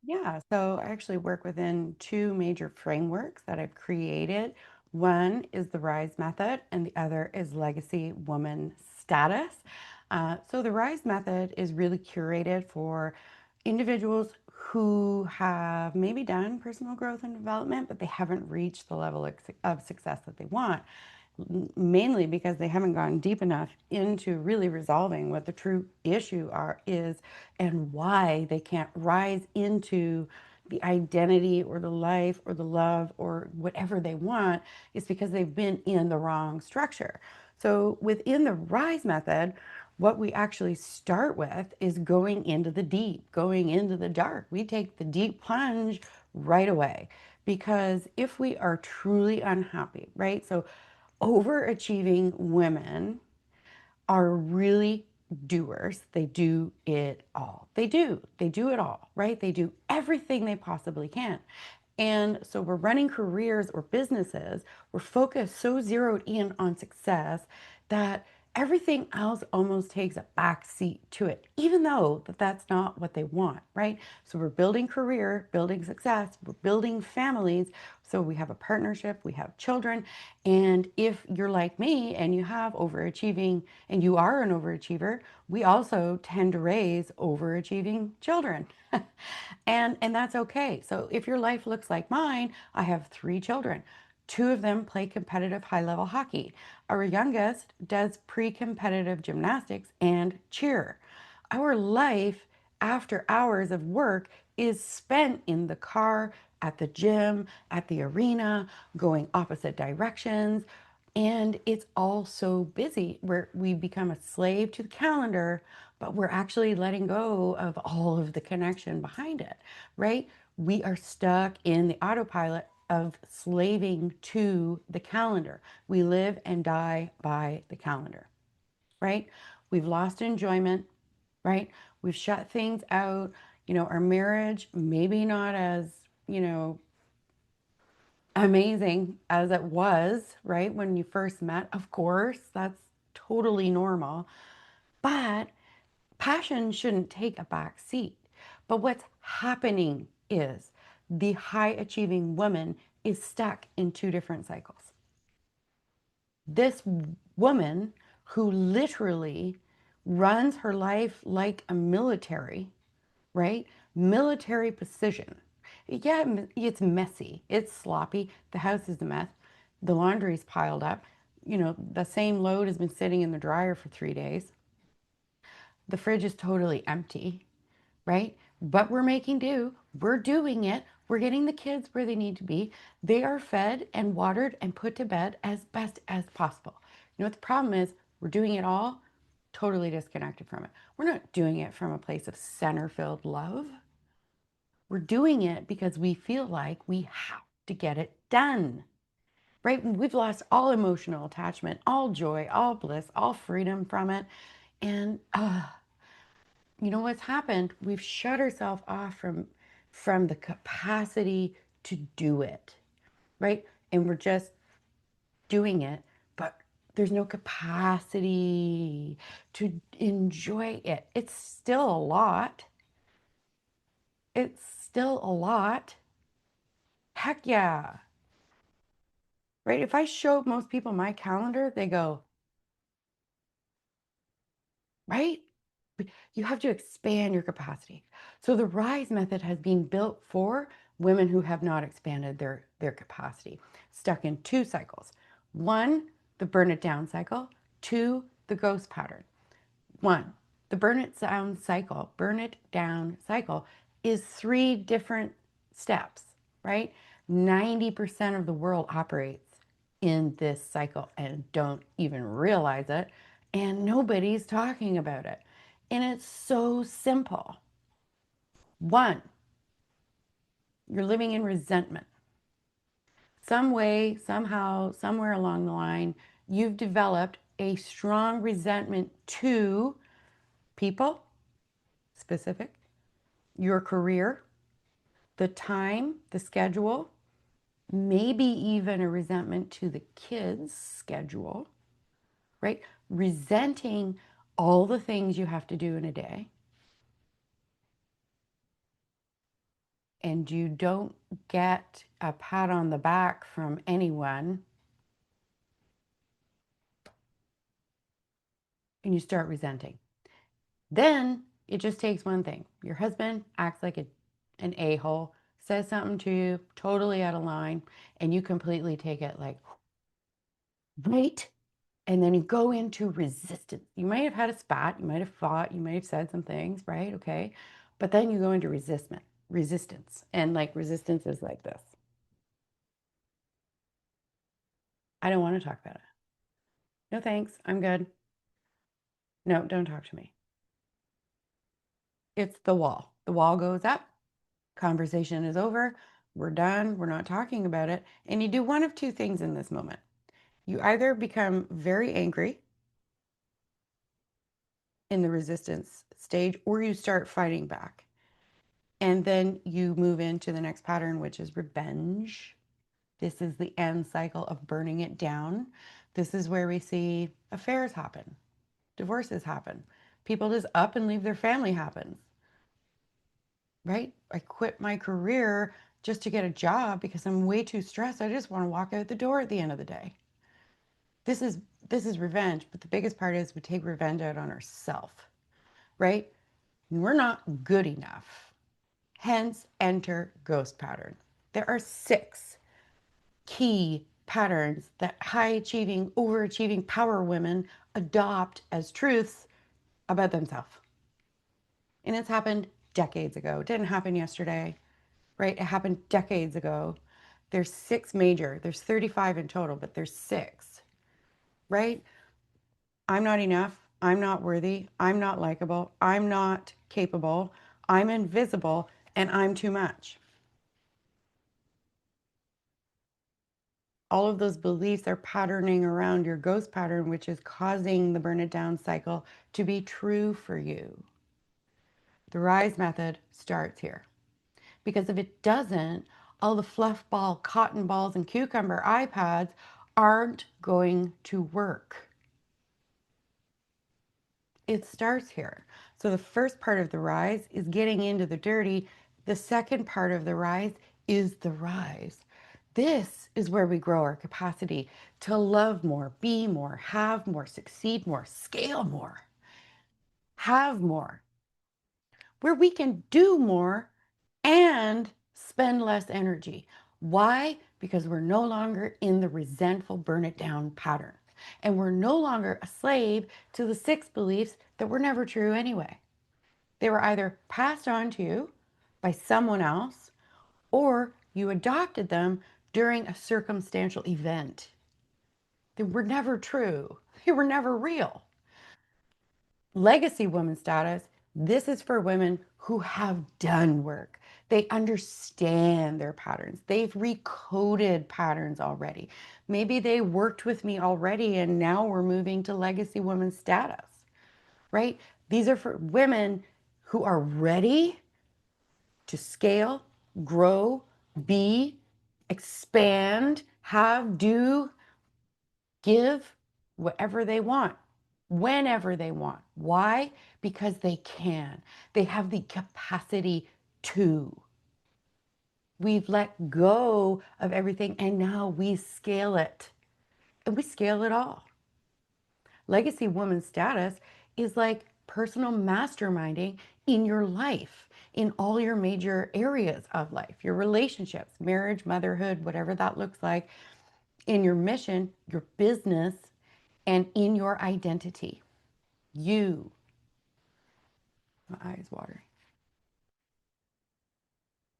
Yeah, so I actually work within two major frameworks that I've created. One is the RISE method, and the other is legacy woman status. So the RISE method is really curated for individuals who have maybe done personal growth and development, but they haven't reached the level of success that they want, mainly because they haven't gone deep enough into really resolving what the true issue is and why they can't rise into the identity or the life or the love or whatever they want is because they've been in the wrong structure. So within the RISE method, what we actually start with is going into the deep, going into the dark. We take the deep plunge right away because if we are truly unhappy, right? So overachieving women are really doers. They do it all. They do it all, right? They do everything they possibly can. And so we're running careers or businesses, we're focused so zeroed in on success that everything else almost takes a back seat to it, even though that's not what they want, right? So we're building career, building success, we're building families. So we have a partnership, we have children. And if you're like me and you have overachieving and you are an overachiever, we also tend to raise overachieving children. And that's okay. So if your life looks like mine, I have three children. Two of them play competitive high level hockey. Our youngest does pre competitive gymnastics and cheer. Our life after hours of work is spent in the car, at the gym, at the arena, going opposite directions. And it's all so busy where we become a slave to the calendar, but we're actually letting go of all of the connection behind it, right? We are stuck in the autopilot of slaving to the calendar. We live and die by the calendar, right? We've lost enjoyment, right? We've shut things out. Our marriage, maybe not as, you know, amazing as it was, right? When you first met, of course, that's totally normal. But passion shouldn't take a back seat. But what's happening is the high achieving woman is stuck in two different cycles. This woman who literally runs her life like a military, right? Military precision. Yeah, it's messy, it's sloppy, the house is a mess, the laundry's piled up, the same load has been sitting in the dryer for 3 days, the fridge is totally empty, right? But we're making do. We're doing it. We're getting the kids where they need to be. They are fed and watered and put to bed as best as possible. You know what the problem is? We're doing it all totally disconnected from it. We're not doing it from a place of center filled love. We're doing it because we feel like we have to get it done, right? We've lost all emotional attachment, all joy, all bliss, all freedom from it. And you know what's happened? We've shut ourselves off from the capacity to do it, right? And we're just doing it, but there's no capacity to enjoy it. It's still a lot. It's still a lot. Heck yeah. Right? If I show most people my calendar, they go, right? You have to expand your capacity. So the RISE method has been built for women who have not expanded their capacity, stuck in two cycles. One, the burn it down cycle. Two, the ghost pattern. One, the burn it down cycle is three different steps, right? 90% of the world operates in this cycle and don't even realize it, and nobody's talking about it. And it's so simple. One, you're living in resentment. Some way, somehow, somewhere along the line, you've developed a strong resentment to people, specific, your career, the time, the schedule, maybe even a resentment to the kids' schedule, right? Resenting all the things you have to do in a day. and you don't get a pat on the back from anyone, and you start resenting. Then it just takes one thing. Your husband acts like an a-hole, says something to you totally out of line, and you completely take it like, right? And then you go into resistance. You might have had a spat, you might have fought, you might have said some things, right? Okay. But then you go into resistance. And like resistance is like this. I don't want to talk about it. No thanks. I'm good. No, don't talk to me. It's the wall. The wall goes up. Conversation is over. We're done. We're not talking about it. And you do one of two things in this moment. You either become very angry in the resistance stage, or you start fighting back. And then you move into the next pattern, which is revenge. This is the end cycle of burning it down. This is where we see affairs happen, divorces happen, people just up and leave their family happens, right? I quit my career just to get a job because I'm way too stressed. I just want to walk out the door at the end of the day. This is this is revenge, but the biggest part is we take revenge out on ourselves, right? We're not good enough. Hence, enter ghost pattern. There are 6 key patterns that high achieving, overachieving power women adopt as truths about themselves. And it's happened decades ago. It didn't happen yesterday, right? It happened decades ago. There's 6 major, there's 35 in total, but there's 6, right? I'm not enough. I'm not worthy. I'm not likable. I'm not capable. I'm invisible and I'm too much. All of those beliefs are patterning around your ghost pattern, which is causing the burn it down cycle to be true for you. The RISE method starts here. Because if it doesn't, all the fluff ball, cotton balls, and cucumber iPads aren't going to work. It starts here. So the first part of the rise is getting into the dirty. The second part of the rise is the rise. This is where we grow our capacity to love more, be more, have more, succeed more, scale more, have more, where we can do more and spend less energy. Why? Because we're no longer in the resentful burn it down pattern. And we're no longer a slave to the 6 beliefs that were never true anyway. They were either passed on to you by someone else or you adopted them during a circumstantial event. They were never true. They were never real. Legacy woman status, this is for women who have done work. They understand their patterns. They've recoded patterns already. Maybe they worked with me already and now we're moving to legacy woman status, right? These are for women who are ready to scale, grow, be, expand, have, do, give whatever they want, whenever they want. Why? Because they can. They have the capacity to. We've let go of everything and now we scale it. And we scale it all. Legacy woman status is like personal masterminding in your life, in all your major areas of life, your relationships, marriage, motherhood, whatever that looks like, in your mission, your business, and in your identity. You, my eyes watering,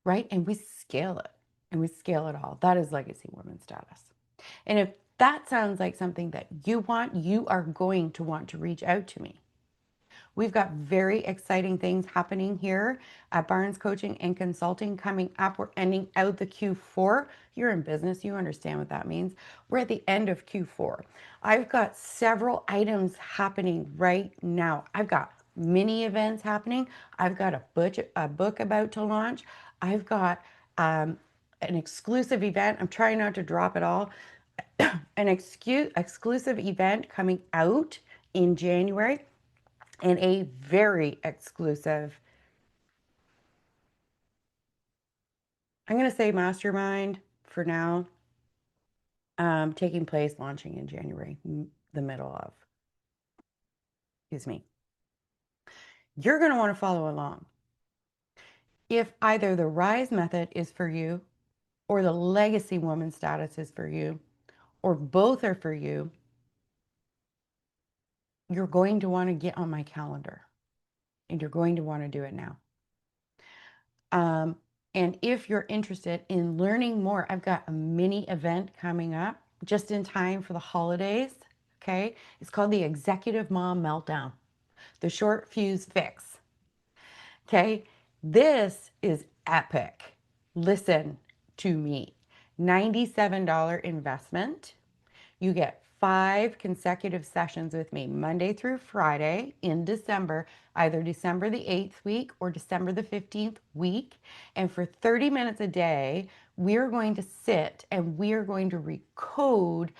right? And we scale it and we scale it all. That is legacy woman status. And if that sounds like something that you want, you are going to want to reach out to me. We've got very exciting things happening here at Barnes Coaching and Consulting coming up. We're ending out the Q4. You're in business, you understand what that means. We're at the end of Q4. I've got several items happening right now. I've got mini events happening. I've got a book about to launch. I've got an exclusive event. I'm trying not to drop it all. An exclusive event coming out in January and a very exclusive I'm going to say mastermind for now, taking place, launching in January, the middle of, excuse me. You're going to want to follow along. If either the RISE method is for you, or the legacy woman status is for you, or both are for you, you're going to want to get on my calendar and you're going to want to do it now. And if you're interested in learning more, I've got a mini event coming up just in time for the holidays. Okay. It's called the Executive Mom Meltdown, the short fuse fix. Okay. This is epic. Listen to me. $97 investment. You get 5 consecutive sessions with me, Monday through Friday in December, either December the 8th week or December the 15th week. And for 30 minutes a day, we're going to sit and we're going to recode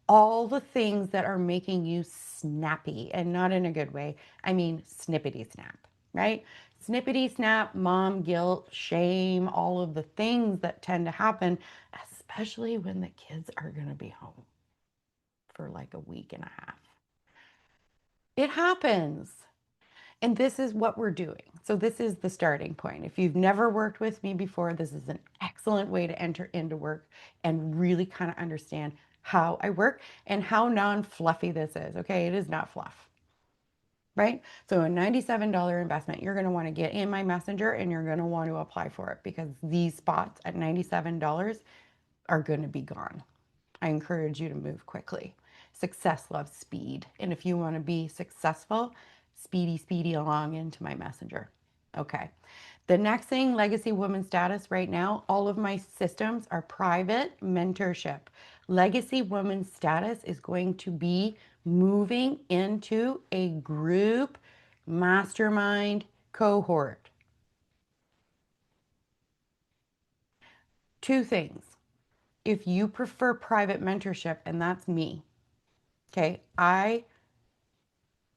all the things that are making you snappy, and not in a good way. I mean, snippety snap, right? Snippety snap, mom guilt, shame, all of the things that tend to happen, especially when the kids are going to be home for like a week and a half. It happens. And this is what we're doing. So, this is the starting point. If you've never worked with me before, this is an excellent way to enter into work and really kind of understand how I work and how non fluffy this is. Okay, it is not fluff, right? So, a $97 investment, you're going to want to get in my messenger and you're going to want to apply for it, because these spots at $97 are going to be gone. I encourage you to move quickly. Success loves speed. And if you want to be successful, speedy along into my messenger. Okay. The next thing, legacy woman status right now, all of my systems are private mentorship. Legacy woman status is going to be moving into a group mastermind cohort. Two things. If you prefer private mentorship, and that's me, okay, I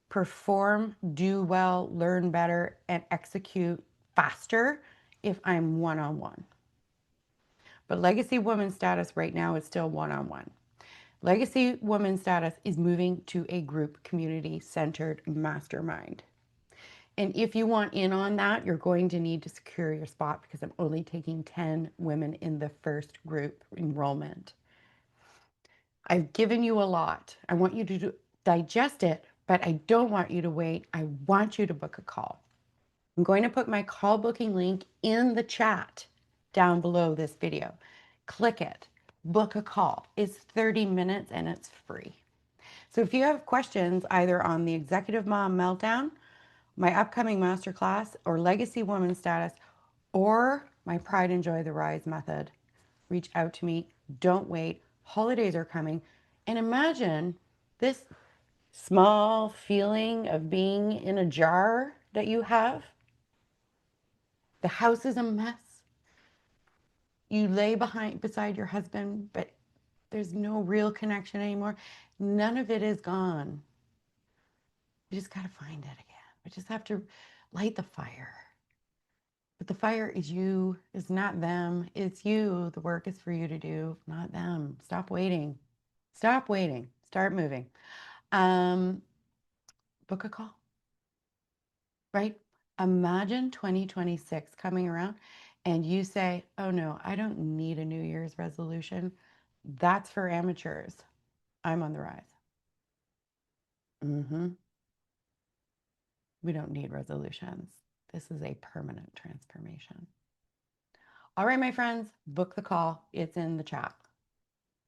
perform, do well, learn better, and execute faster if I'm one on one. But Legacy Woman status right now is still one on one. Legacy Woman status is moving to a group community centered mastermind. And if you want in on that, you're going to need to secure your spot, because I'm only taking 10 women in the first group enrollment. I've given you a lot. I want you to digest it, but I don't want you to wait. I want you to book a call. I'm going to put my call booking link in the chat down below this video. Click it, book a call. It's 30 minutes and it's free. So if you have questions either on the Executive Mom Meltdown, my upcoming masterclass, or Legacy Woman status, or my Pride and Joy the Rise method, reach out to me. Don't wait. Holidays are coming. And imagine this small feeling of being in a jar that you have. The house is a mess. You lay beside your husband, but there's no real connection anymore. None of it is gone. You just got to find it again. We just have to light the fire. But the fire is you, it's not them. It's you. The work is for you to do, not them. Stop waiting. Stop waiting. Start moving. Um, Book a call, right? Imagine 2026 coming around and you say, oh no, I don't need a New Year's resolution. That's for amateurs. I'm on the rise. We don't need resolutions. This is a permanent transformation. All right, my friends, book the call. It's in the chat.